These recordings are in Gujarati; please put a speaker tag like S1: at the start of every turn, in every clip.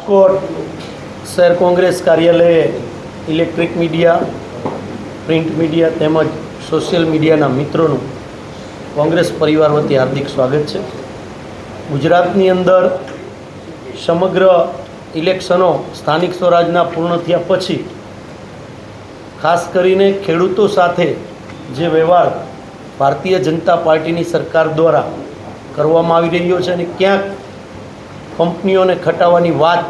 S1: રાજકોટ શહેર કોંગ્રેસ કાર્યાલયે ઇલેક્ટ્રિક મીડિયા, પ્રિન્ટ મીડિયા તેમજ સોશિયલ મીડિયાના મિત્રોનું કોંગ્રેસ પરિવાર વતી હાર્દિક સ્વાગત છે. ગુજરાતની અંદર સમગ્ર ઇલેક્શનો સ્થાનિક સ્વરાજના પૂર્ણ થયા પછી ખાસ કરીને ખેડૂતો સાથે જે વ્યવહાર ભારતીય જનતા પાર્ટીની સરકાર દ્વારા કરવામાં આવી રહ્યો છે અને ક્યાંક કંપનીઓને ખટાવવાની વાત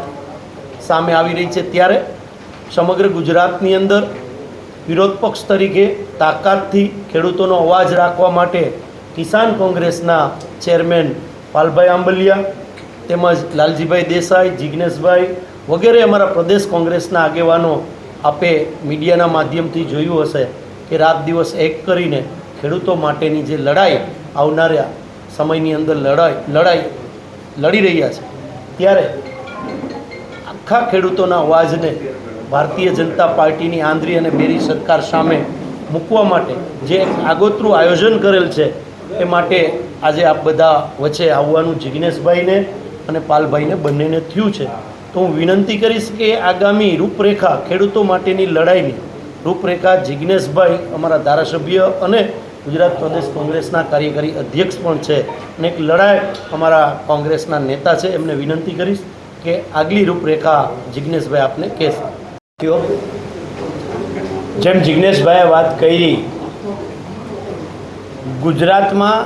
S1: સામે આવી રહી છે, ત્યારે સમગ્ર ગુજરાતની અંદર વિરોધ પક્ષ તરીકે તાકાતથી ખેડૂતોનો અવાજ રાખવા માટે કિસાન કોંગ્રેસના ચેરમેન પાલભાઈ આંબલિયા તેમજ લાલજીભાઈ દેસાઈ, જિગ્નેશભાઈ વગેરે અમારા પ્રદેશ કોંગ્રેસના આગેવાનો આપે મીડિયાના માધ્યમથી જોયું હશે કે રાત દિવસ એક કરીને ખેડૂતો માટેની જે લડાઈ આવનારા સમયની અંદર લડી રહ્યા છે, ત્યારે આખા ખેડૂતોના અવાજને ભારતીય જનતા પાર્ટીની આંધળી અને બેરી સરકાર સામે મૂકવા માટે જે આગોતરું આયોજન કરેલ છે એ માટે આજે આપ બધા વચ્ચે આવવાનું જિગ્નેશભાઈને અને પાલભાઈને બંનેને થયું છે. તો હું વિનંતી કરીશ કે આગામી રૂપરેખા ખેડૂતો માટેની લડાઈની રૂપરેખા જિગ્નેશભાઈ અમારા ધારાસભ્ય અને ગુજરાત પ્રદેશ કોંગ્રેસના કાર્યકારી અધ્યક્ષ પણ છે અને એક લડાઈ અમારા કોંગ્રેસના નેતા છે, એમને વિનંતી કરીશ કે આગલી રૂપરેખા જિગ્નેશભાઈ આપને કહેશે. જેમ જિગ્નેશભાઈએ વાત કરી, ગુજરાતમાં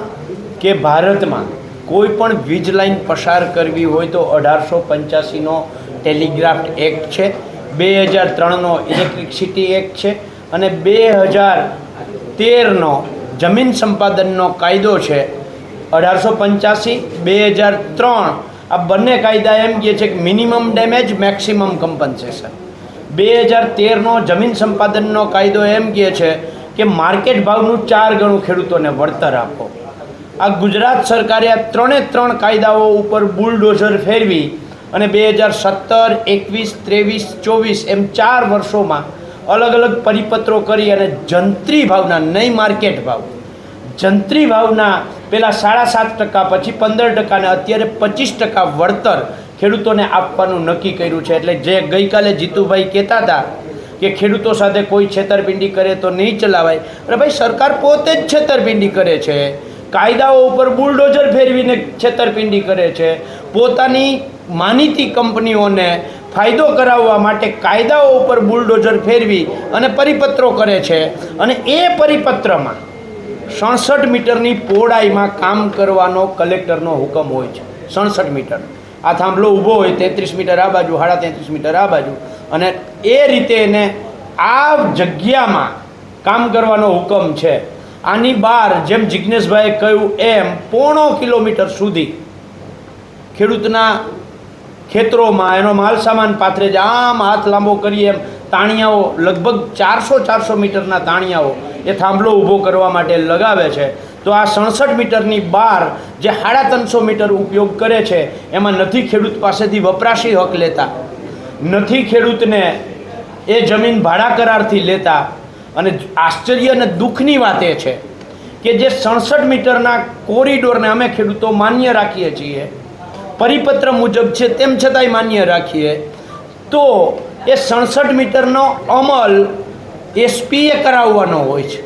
S1: કે ભારતમાં કોઈ પણ વીજ લાઇન પસાર કરવી હોય તો 1885નો ટેલિગ્રાફ એક્ટ છે, 2003નો ઇલેક્ટ્રિસિટી એક્ટ છે અને 2013નો જમીન સંપાદનનો કાયદો છે. 1885, 2003 આ બંને કાયદા એમ કહે છે કે મિનિમમ ડેમેજ મેક્સિમમ કમ્પન્સેશન. 2013નો જમીન સંપાદનનો કાયદો એમ કહે છે કે માર્કેટ ભાવનું 4 ગણું ખેડૂતોને વળતર આપો. આ ગુજરાત સરકારે આ ત્રણ કાયદાઓ ઉપર બુલડોઝર ફેરવી અને 2017, 21, 23, 24 એમ 4 વર્ષોમાં અલગ અલગ પરિપત્રો કરી અને જંત્રી ભાવના, નહીં માર્કેટ ભાવ, જંત્રી ભાવના પહેલાં 7.5%, પછી 15% અને અત્યારે 25% વળતર ખેડૂતોને આપવાનું નક્કી કર્યું છે. એટલે જે ગઈકાલે જીતુભાઈ કહેતા હતા કે ખેડૂતો સાથે કોઈ છેતરપિંડી કરે તો નહીં ચલાવાય, અરે ભાઈ સરકાર પોતે જ છેતરપિંડી કરે છે, કાયદાઓ ઉપર બુલડોઝર ફેરવીને છેતરપિંડી કરે છે, પોતાની માનીતી કંપનીઓને ફાયદો કરાવવા માટે કાયદાઓ ઉપર બુલડોઝર ફેરવી અને પરિપત્રો કરે છે અને એ પરિપત્રમાં 67 મીટરની પહોળાઈમાં કામ કરવાનો કલેક્ટરનો હુકમ હોય છે. 67 મીટર આ થાંભલો ઊભો હોય, 33 મીટર આ બાજુ, 33.5 મીટર આ બાજુ, અને એ રીતે એને આ જગ્યામાં કામ કરવાનો હુકમ છે. આની બહાર જેમ જિગ્નેશભાઈએ કહ્યું એમ 0.5 કિલોમીટર સુધી ખેડૂતના ખેતરોમાં એનો માલ સામાન પાથરે છે. આમ હાથ લાંબો કરીએ એમ તાણિયાઓ, લગભગ 400 મીટરના તાણિયાઓ એ થાંભલો ઊભો કરવા માટે લગાવે છે. તો આ 67 મીટરની બહાર જે 350 મીટર ઉપયોગ કરે છે એમાં નથી ખેડૂત પાસેથી વપરાશી હક લેતા, નથી ખેડૂતને એ જમીન ભાડા કરારથી લેતા. અને આશ્ચર્ય અને દુઃખની વાત એ છે કે જે 67 મીટરના કોરિડોરને અમે ખેડૂતો માન્ય રાખીએ છીએ, પરિપત્ર મુજબ છે તેમ છતાંય માન્ય રાખીએ, તો એ 67 મીટરનો અમલ એસપીએ કરાવવાનો હોય છે,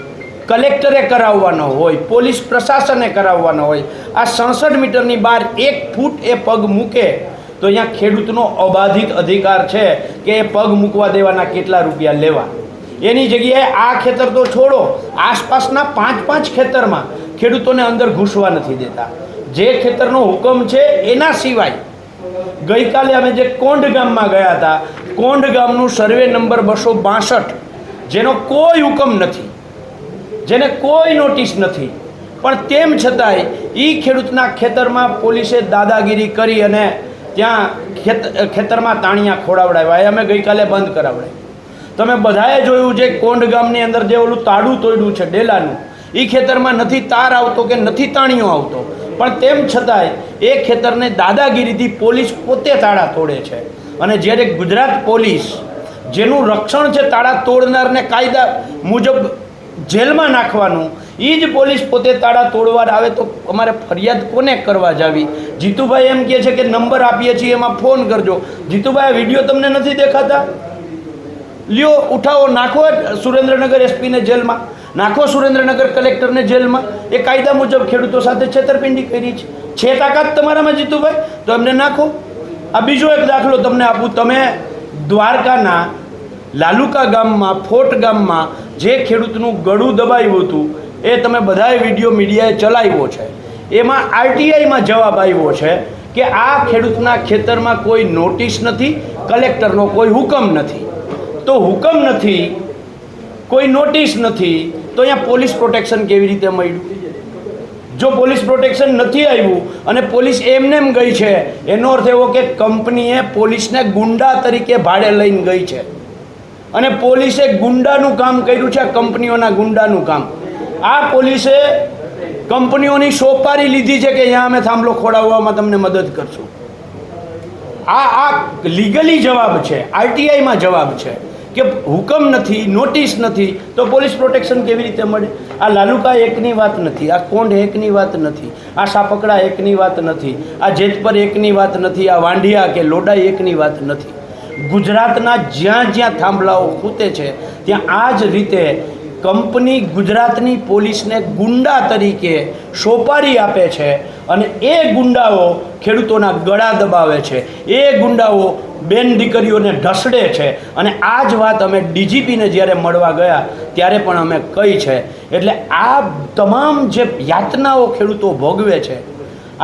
S1: કલેક્ટરે કરાવવાનો હોય, પોલીસ પ્રશાસને કરાવવાનો હોય. આ 67 મીટરની બહાર 1 ફૂટ એ પગ મૂકે તો અહીંયા ખેડૂતનો અબાધિત અધિકાર છે કે એ પગ મૂકવા દેવાના કેટલા રૂપિયા લેવા. એની જગ્યાએ આ ખેતર તો છોડો, આસપાસના 5 ખેતરમાં ખેડૂતોને અંદર ઘૂસવા નથી દેતા. જે ખેતરનો હુકમ છે એના સિવાય ગઈકાલે અમે જે કોંઢ ગામમાં ગયા હતા, કોંઢ ગામનું સર્વે નંબર 262, જેનો કોઈ હુકમ નથી, જેને કોઈ નોટિસ નથી, પણ તેમ છતાંય એ ખેડૂતના ખેતરમાં પોલીસે દાદાગીરી કરી અને ત્યાં ખેતરમાં તાણિયા ખોડાવડાવ્યા. એ અમે ગઈકાલે બંધ કરાવડાવ્યા. તમે બધાએ જોયું છે કોંઢ ગામની અંદર જે ઓલું તાડું તોડ્યું છે ડેલાનું, એ ખેતરમાં નથી તાર આવતો કે નથી તાણિયો આવતો, પણ તેમ છતાંય એ ખેતરને દાદાગીરીથી પોલીસ પોતે તાળા તોડે છે. અને જ્યારે ગુજરાત પોલીસ, જેનું રક્ષણ છે તાળા તોડનારને કાયદા મુજબ જેલમાં નાખવાનું, એ જ પોલીસ પોતે તાળા તોડવા આવે તો અમારે ફરિયાદ કોને કરવા જાવી? જીતુભાઈ એમ કહે છે કે નંબર આપીએ છીએ એમાં ફોન કરજો. જીતુભાઈ આ વિડીયો તમને નથી દેખાતા? લ્યો ઉઠાવો, નાખો સુરેન્દ્રનગર એસપીને જેલમાં, નાખો સુરેન્દ્રનગર કલેક્ટરને જેલમાં. એ કાયદા મુજબ ખેડૂતો સાથે છેતરપિંડી કરી છે તાકાત તમારામાં જીતુભાઈ? તો એમને નાખો. આ બીજો એક દાખલો તમને આપું. તમે દ્વારકાના લાલુકા ગામમાં, ફોર્ટ ગામમાં જે ખેડૂતનું ગળું દબાવ્યું હતું એ તમે બધાએ વિડીયો મીડિયાએ ચલાવ્યો છે. એમાં આરટીઆઈમાં જવાબ આવ્યો છે કે આ ખેડૂતના ખેતરમાં કોઈ નોટિસ નથી, કલેક્ટરનો કોઈ હુકમ નથી. તો હુકમ નથી, કોઈ નોટિસ નથી, તો અહીંયા પોલીસ પ્રોટેક્શન કેવી રીતે મળ્યું? જો પોલીસ પ્રોટેક્શન નથી આવ્યું અને પોલીસ એમને એમ ગઈ છે, એનો અર્થ એવો કે કંપનીએ પોલીસને ગુંડા તરીકે ભાડે લઈને ગઈ છે અને પોલીસે ગુંડાનું કામ કર્યું છે, કંપનીઓના ગુંડાનું કામ. આ પોલીસે કંપનીઓની સોપારી લીધી છે કે અહીંયા અમે થાંભલો ખોડાવવામાં તમને મદદ કરશું. આ લીગલી જવાબ છે, આરટીઆઈમાં જવાબ છે કે હુકમ નથી, નોટિસ નથી, તો પોલીસ પ્રોટેક્શન કેવી રીતે મળે? આ લાલુકા એકની વાત નથી, આ કોંઢ એકની વાત નથી, આ સાપકડા એકની વાત નથી, આ જેતપર એકની વાત નથી, આ વાંઢિયા કે લોડાઈ એકની વાત નથી. ગુજરાતના જ્યાં જ્યાં થાંભલાઓ ખૂતે છે ત્યાં આ જ રીતે કંપની ગુજરાતની પોલીસને ગુંડા તરીકે સોપારી આપે છે અને એ ગુંડાઓ ખેડૂતોના ગળા દબાવે છે, એ ગુંડાઓ બેન દીકરીઓને ઢસડે છે. અને આ જ વાત અમે ડીજીપીને જ્યારે મળવા ગયા ત્યારે પણ અમે કહી છે. એટલે આ તમામ જે યાતનાઓ ખેડૂતો ભોગવે છે,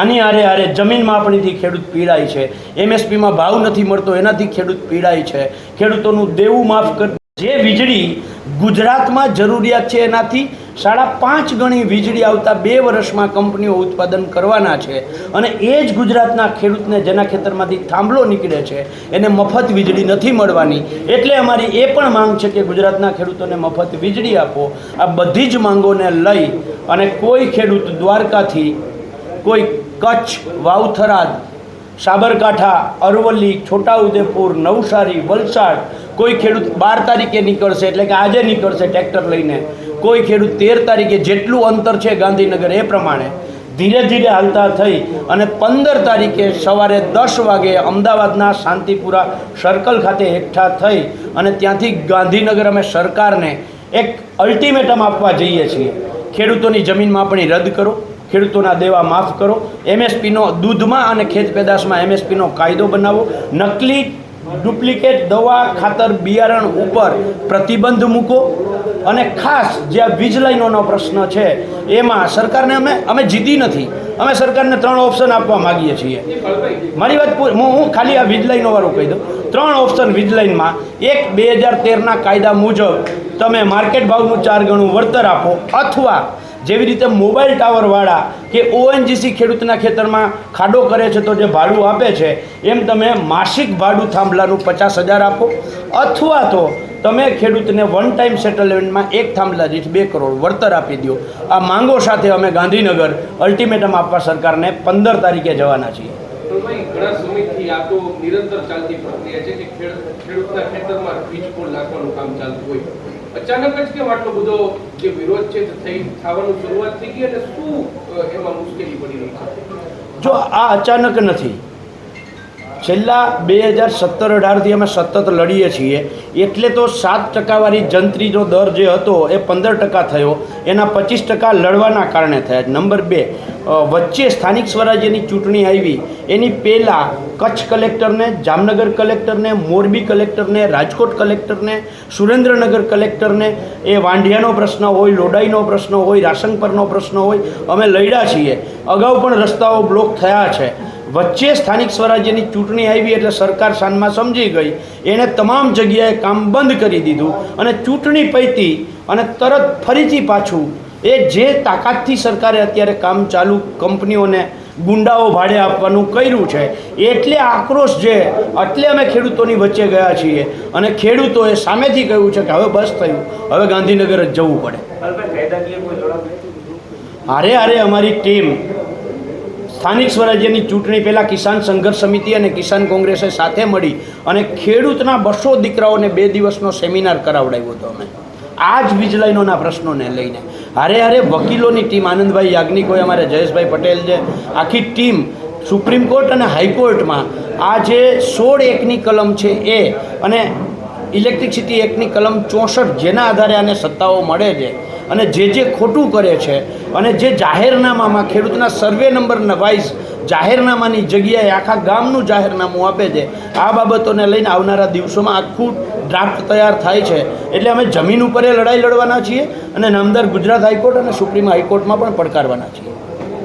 S1: આની હારે જમીન માપણીથી ખેડૂત પીડાય છે, એમએસપીમાં ભાવ નથી મળતો એનાથી ખેડૂત પીડાય છે, ખેડૂતોનું દેવું માફ કર. જે વીજળી ગુજરાતમાં જરૂરિયાત છે એનાથી 5.5 ગણી વીજળી આવતા 2 વર્ષમાં કંપનીઓ ઉત્પાદન કરવાના છે અને એ જ ગુજરાતના ખેડૂતને જેના ખેતરમાંથી થાંભલો નીકળે છે એને મફત વીજળી નથી મળવાની. એટલે અમારી એ પણ માંગ છે કે ગુજરાતના ખેડૂતોને મફત વીજળી આપો. આ બધી જ માંગોને લઈ અને કોઈ ખેડૂત દ્વારકાથી, કોઈ કચ્છ, વાવથરાદ, સાબરકાંઠા, અરવલ્લી, છોટાઉદેપુર, નવસારી, વલસાડ, કોઈ ખેડૂત 12 તારીખે નીકળશે એટલે કે આજે નીકળશે ટ્રેક્ટર લઈને, કોઈ ખેડૂત 13 તારીખે, જેટલું અંતર છે ગાંધીનગર એ પ્રમાણે ધીરે ધીરે હાલતા થઈ અને 15 તારીખે સવારે 10 વાગે અમદાવાદના શાંતિપુરા સર્કલ ખાતે એકઠા થઈ અને ત્યાંથી ગાંધીનગર અમે સરકારને એક અલ્ટિમેટમ આપવા જઈએ છીએ. ખેડૂતોની જમીન માપણી રદ કરો, ખેડૂતોના દેવા માફ કરો, એમએસપીનો દૂધમાં અને ખેત પેદાશમાં એમએસપીનો કાયદો બનાવો, નકલી ડુપ્લિકેટ દવા, ખાતર, બિયારણ ઉપર પ્રતિબંધ મૂકો અને ખાસ જે આ વીજ લાઈનોનો પ્રશ્ન છે એમાં સરકારને અમે જીતી નથી, અમે સરકારને 3 ઓપ્શન આપવા માગીએ છીએ. મારી વાત હું ખાલી આ વીજ લાઈનોવાળું કહી દઉં. 3 ઓપ્શન વીજ લાઈનમાં: એક, 2013ના કાયદા મુજબ તમે માર્કેટ ભાવનું 4 ગણું વળતર આપો, અથવા જેવી રીતે મોબાઈલ ટાવરવાળા કે ઓએનજીસી ખેડૂતના ખેતરમાં ખાડો કરે છે તો જે ભાડું આપે છે એમ તમે માસિક ભાડું થાંભલાનું 50,000 આપો, અથવા તો તમે ખેડૂતને વન ટાઈમ સેટલમેન્ટમાં એક થાંભલા દીઠ 2 કરોડ વળતર આપી દો. આ માંગો સાથે અમે ગાંધીનગર અલ્ટિમેટમ આપવા સરકારને 15 તારીખે જવાના છીએ.
S2: ઘણા સમયથી આ તો નિરંતર ચાલતી પ્રક્રિયા છે કે ખેડૂતના ખેતરમાં વીજ પોલ નાખવાનું કામ ચાલતું હોય, અચાનક જ કેમ આટલો બધો જે વિરોધ છે થવાનું શરૂઆત થઈ ગઈ અને શું એમાં મુશ્કેલી પડી રહી છે?
S1: જો આ અચાનક નથી, છેલ્લા 2017-18થી અમે સતત લડીએ છીએ. એટલે તો 7% વાળી જંત્રીનો દર જે હતો એ 15% થયો, એના 25% લડવાના કારણે થયા. નંબર 2, વચ્ચે સ્થાનિક સ્વરાજ્યની ચૂંટણી આવી એની પહેલાં કચ્છ કલેક્ટરને, જામનગર કલેક્ટરને, મોરબી કલેક્ટરને, રાજકોટ કલેક્ટરને, સુરેન્દ્રનગર કલેક્ટરને એ વાંઢિયાનો પ્રશ્ન હોય, લોડાઈનો પ્રશ્ન હોય, રાશનપરનો પ્રશ્ન હોય, અમે લડ્યા છીએ. અગાઉ પણ રસ્તાઓ બ્લોક થયા છે. વચ્ચે સ્થાનિક સ્વરાજ્યની ચૂંટણી આવી એટલે સરકાર સાનમાં સમજી ગઈ, એણે તમામ જગ્યાએ કામ બંધ કરી દીધું અને ચૂંટણી પૈતી અને તરત ફરીથી પાછું એ જે તાકાતથી સરકારે અત્યારે કામ ચાલુ કંપનીઓને ગુંડાઓ ભાડે આપવાનું કર્યું છે, એટલે આક્રોશ છે. એટલે અમે ખેડૂતોની વચ્ચે ગયા છીએ અને ખેડૂતોએ સામેથી કહ્યું છે કે હવે બસ થયું, હવે ગાંધીનગર જ જવું પડે. હારે અમારી ટીમ સ્થાનિક સ્વરાજ્યની ચૂંટણી પહેલાં કિસાન સંઘર્ષ સમિતિ અને કિસાન કોંગ્રેસે સાથે મળી અને ખેડૂતના 200 દીકરાઓને 2 દિવસનો સેમિનાર કરાવડાવ્યો હતો અમે આ જ વીજ લાઈનોના પ્રશ્નોને લઈને. હારે હારે વકીલોની ટીમ, આનંદભાઈ યાજ્ઞિક હોય, અમારે જયેશભાઈ પટેલ છે, આખી ટીમ સુપ્રીમ કોર્ટ અને હાઈકોર્ટમાં આ જે 16(1) કલમ છે એ અને ઇલેક્ટ્રિસિટી એક્ટની કલમ 64 જેના આધારે આને સત્તાઓ મળે છે અને જે ખોટું કરે છે અને જે જાહેરનામામાં ખેડૂતના સર્વે નંબર વાઇઝ જાહેરનામાની જગ્યાએ આખા ગામનું જાહેરનામું આપે છે, આ બાબતોને લઈને આવનારા દિવસોમાં આખું ડ્રાફ્ટ તૈયાર થાય છે. એટલે અમે જમીન ઉપર લડાઈ લડવાના છીએ અને નામદાર ગુજરાત હાઈકોર્ટ અને સુપ્રીમ હાઈકોર્ટમાં પણ પડકારવાના છીએ.